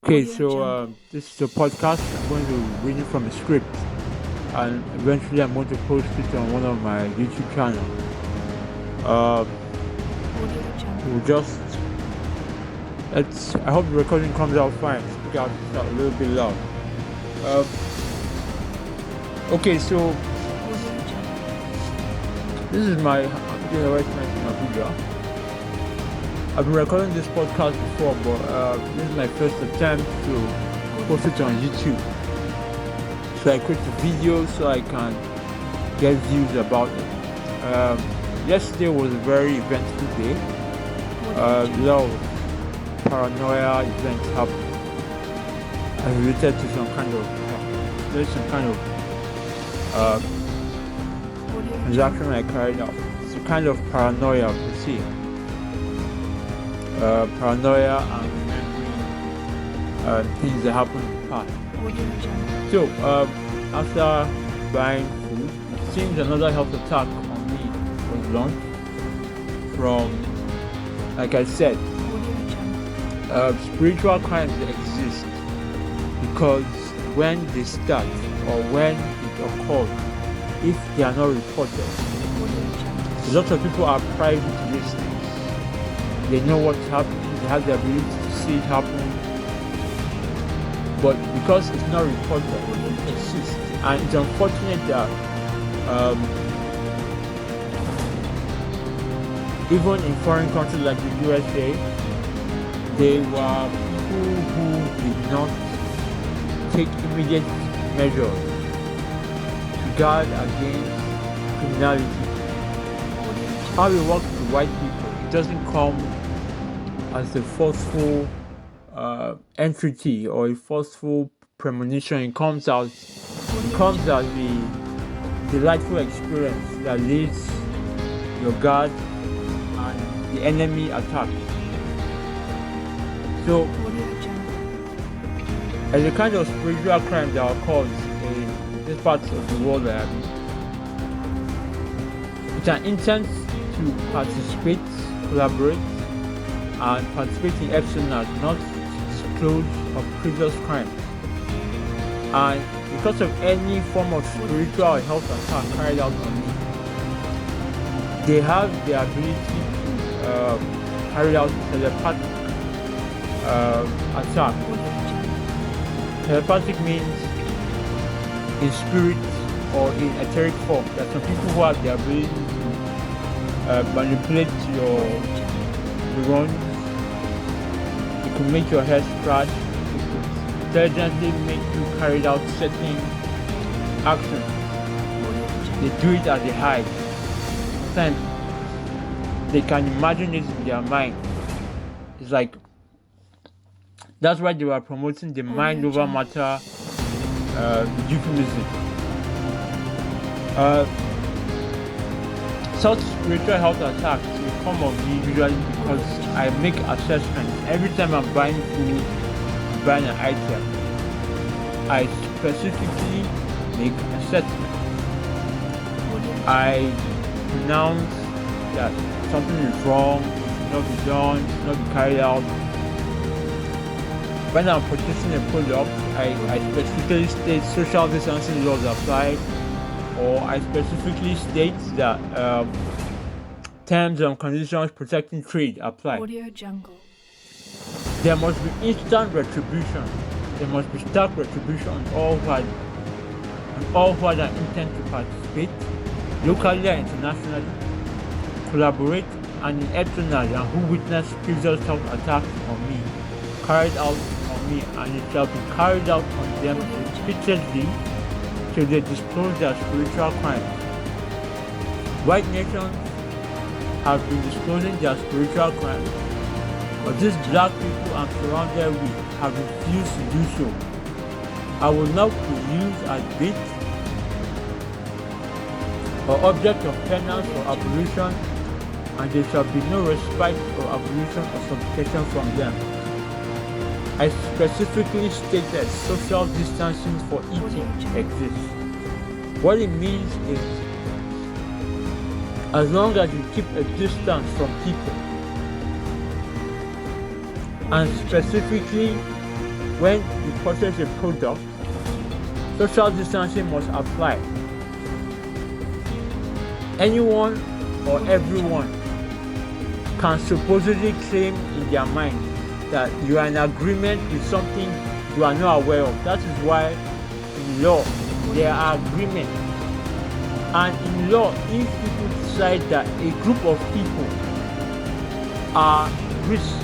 Okay, so this is a podcast. I'm going to read it from a script, and eventually I'm going to post it on one of my YouTube channel. Uh, we'll just let's. I hope the recording comes out fine. Speak out a little bit loud. Uh, okay, so this is my Abuja. I've been recording this podcast before, but this is my first attempt to post it on YouTube. So I create a video so I can get views about it. Yesterday was a very eventful day. A lot of paranoia events happened related to some kind of transaction I carried out. It's a kind of paranoia per se. Paranoia and remembering things that happened in the past. So, after buying food, it seems another health attack on me was launched from, like I said, spiritual crimes exist because when they start or when it occurs, if they are not reported, a lot of people are privy to these things. They know what's happening, they have the ability to see it happen, but because it's not reported, it exists. And it's unfortunate that even in foreign countries like the USA, there were people who did not take immediate measures to guard against criminality. How it works with white people, it doesn't come as a forceful entity or a forceful premonition. It comes as the delightful experience that leads your guard and the enemy attack. So, as a kind of spiritual crime that occurs in this part of the world that I'm in, it's an intent to participate, collaborate, and participate in externals, not disclose of previous crimes. And because of any form of spiritual or health attack carried out on me, they have the ability to carry out telepathic attack. Telepathic means in spirit or in etheric form. There are some people who have the ability to manipulate your neurons. It could make your head scratch. It could intelligently make you carry out certain actions. They do it as they hide. Sometimes they can imagine it in their mind. It's like that's why they were promoting the mind over matter euphemism. Such spiritual health attacks will come on me usually because I make assessments. Every time I'm buying food, buying an item, I specifically make assessments. I pronounce that something is wrong, it should not be done, it should not be carried out. When I'm purchasing a product, I specifically state social distancing laws apply, or I specifically state that terms and conditions protecting trade apply. There must be instant retribution. There must be stark retribution on all who had an intent to participate, locally and internationally, collaborate, and in externally, and who witnessed previous health attacks on me, carried out on me, and it shall be carried out on them repeatedly till they disclose their spiritual crimes. White nations have been disclosing their spiritual crimes, but these black people I'm surrounded with have refused to do so. I will not be used as bait or object of penance or abolition, and there shall be no respite or abolition or supplication from them. I specifically stated social distancing for eating exists. What it means is, as long as you keep a distance from people, and specifically when you purchase a product, social distancing must apply. Anyone or everyone can supposedly claim in their mind that you are in agreement with something you are not aware of. That is why in law there are agreements. And in law, if people decide that a group of people are risk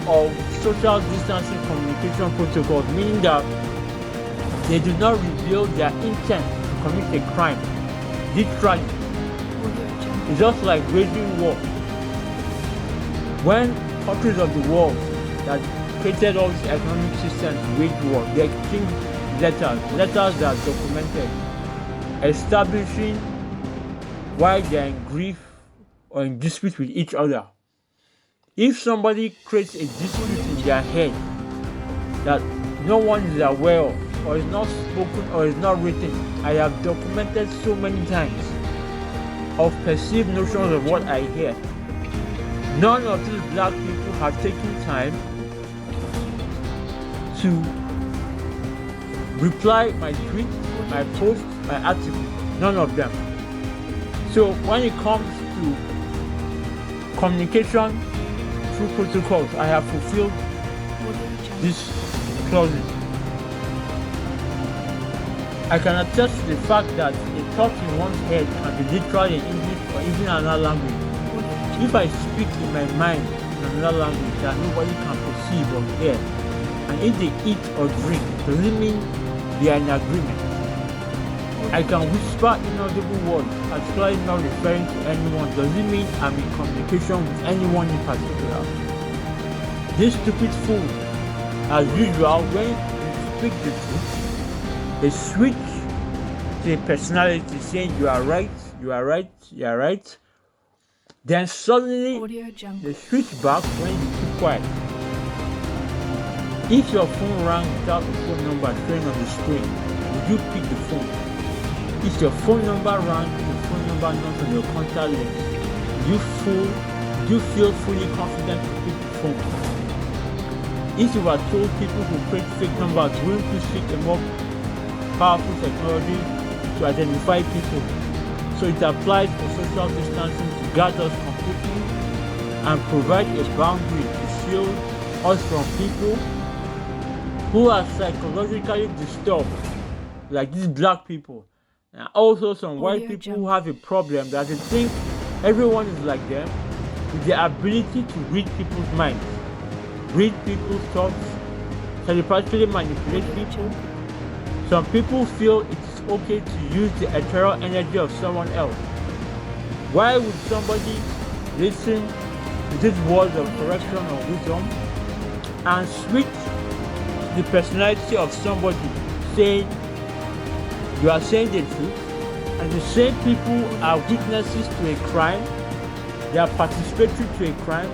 of social distancing communication protocols, meaning that they do not reveal their intent to commit a crime, literally, it's just like waging war. When countries of the world that created all these economic systems wage war, they exchange letters that are documented, establishing why they are in grief or in dispute with each other. If somebody creates a dispute in their head that no one is aware of, or is not spoken, or is not written, I have documented so many times of perceived notions of what I hear. None of these black people have taken time to reply my tweet, my post, my article. None of them. So when it comes to communication through protocols, I have fulfilled these clauses. I can attest to the fact that a thought in one's head can be literal in English or even another language. If I speak in my mind in another language that nobody can perceive or hear, and if they eat or drink, does it mean they are in agreement? I can whisper inaudible words, particularly not referring to anyone. Does it mean I'm in communication with anyone in particular? This stupid fool, as usual, when you speak the truth, they switch to a personality saying you are right, you are right, you are right. Then suddenly they switch back when you keep quiet. If your phone rang without a phone number showing on the screen, would you pick the phone? If your phone number rang and your phone number not on your contact list, would you feel fully confident to pick the phone? If you were told people who create fake numbers, wouldn't you seek a more powerful technology to identify people? So it applies for social distancing to guard us completely and provide a boundary to shield us from people who are psychologically disturbed, like these black people, and also some white people who have a problem that they think everyone is like them, with the ability to read people's minds, read people's thoughts, telepathically manipulate people. Some people feel it is okay to use the ethereal energy of someone else. Why would somebody listen to these words of correction or wisdom and switch the personality of somebody saying you are saying the truth, and the same people are witnesses to a crime, they are participatory to a crime,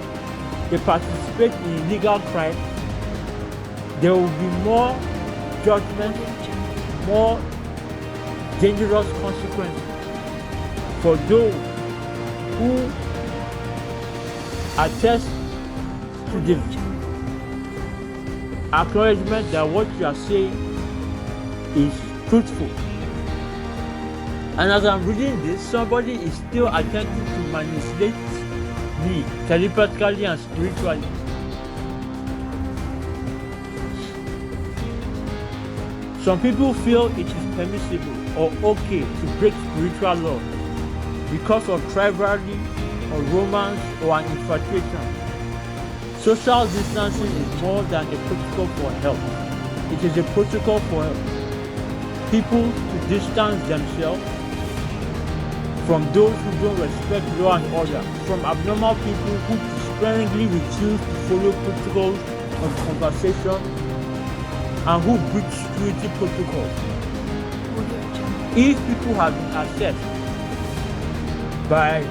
they participate in illegal crime? There will be more judgment, more dangerous consequences for those who attest to the acknowledgement that what you are saying is truthful. And as I'm reading this, somebody is still attempting to manipulate me telepathically and spiritually. Some people feel it is permissible or okay to break spiritual law because of rivalry or romance or an infatuation. Social distancing is more than a protocol for health. It is a protocol for people to distance themselves from those who don't respect law and order, from abnormal people who despairingly refuse to follow protocols of conversation and who breach security protocols. If people have been assessed by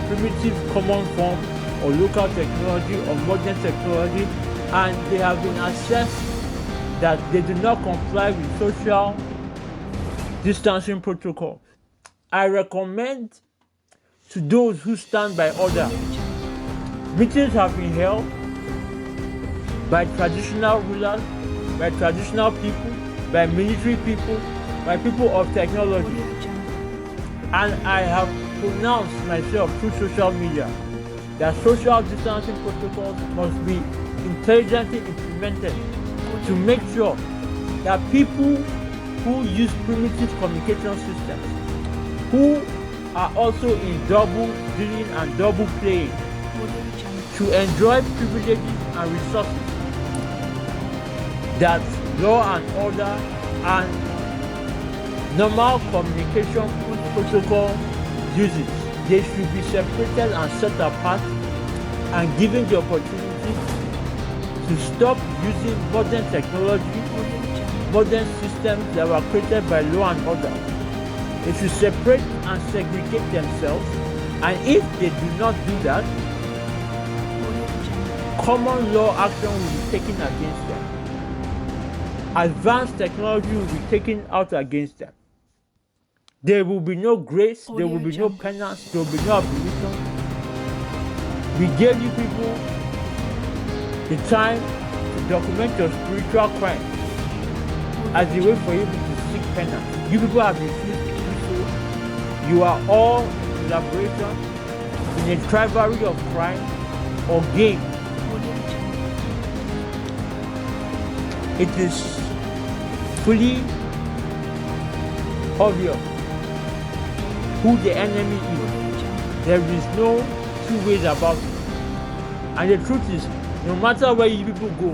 primitive common form or local technology or modern technology, and they have been assessed that they do not comply with social distancing protocols, I recommend to those who stand by order. Meetings have been held, by traditional rulers, by traditional people, by military people, by people of technology. And I have pronounced myself through social media that social distancing protocols must be intelligently implemented to make sure that people who use primitive communication systems, who are also in double dealing and double playing, to enjoy privileges and resources that law and order and normal communication protocol uses. They should be separated and set apart and given the opportunity to stop using modern technology, modern systems that were created by law and order. They should separate and segregate themselves, and if they do not do that, common law action will be taken against them. Advanced technology will be taken out against them. There will be no grace, there will be no penance, there will be no abolition. We gave you people the time to document your spiritual crime as a way for you to seek penance. You people have refused to do so. You are all in collaboration in a rivalry of crime or gain. It is fully obvious who the enemy is. There is no two ways about it. And the truth is, no matter where you people go,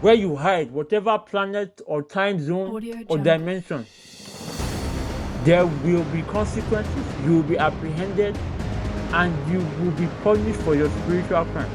where you hide, whatever planet or time zone or dimension, there will be consequences. You will be apprehended and you will be punished for your spiritual crime.